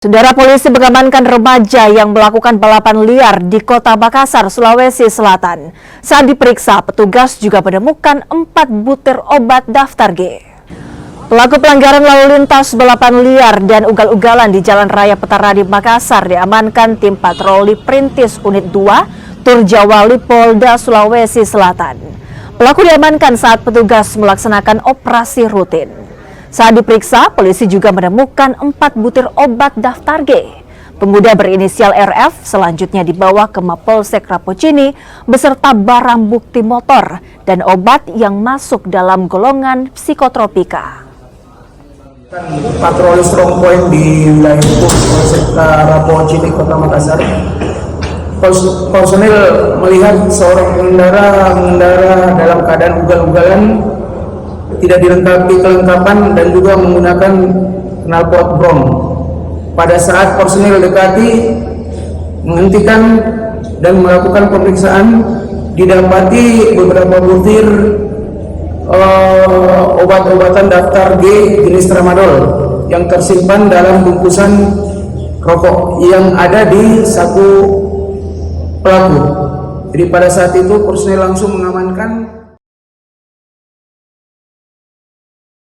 Saudara, polisi mengamankan remaja yang melakukan balapan liar di Kota Makassar, Sulawesi Selatan. Saat diperiksa, petugas juga menemukan 4 butir obat daftar G. Pelaku pelanggaran lalu lintas balapan liar dan ugal-ugalan di Jalan Raya Petaradi Makassar diamankan tim patroli Perintis Unit 2 Turjawali Polda Sulawesi Selatan. Pelaku diamankan saat petugas melaksanakan operasi rutin. Saat diperiksa, polisi juga menemukan 4 butir obat daftar G. Pemuda berinisial RF selanjutnya dibawa ke Mapolsek Rapocini beserta barang bukti motor dan obat yang masuk dalam golongan psikotropika. Patroli strong point di wilayah hukum Mapolsek Rapocini, Kota Makassar. Personil melihat seorang pengendara dalam keadaan ugal-ugalan, tidak dilengkapi kelengkapan dan juga menggunakan knalpot brom. Pada saat personil dekati, menghentikan dan melakukan pemeriksaan, didapati beberapa butir obat-obatan daftar G jenis tramadol yang tersimpan dalam bungkusan rokok yang ada di saku pelaku. Jadi pada saat itu personil langsung mengamankan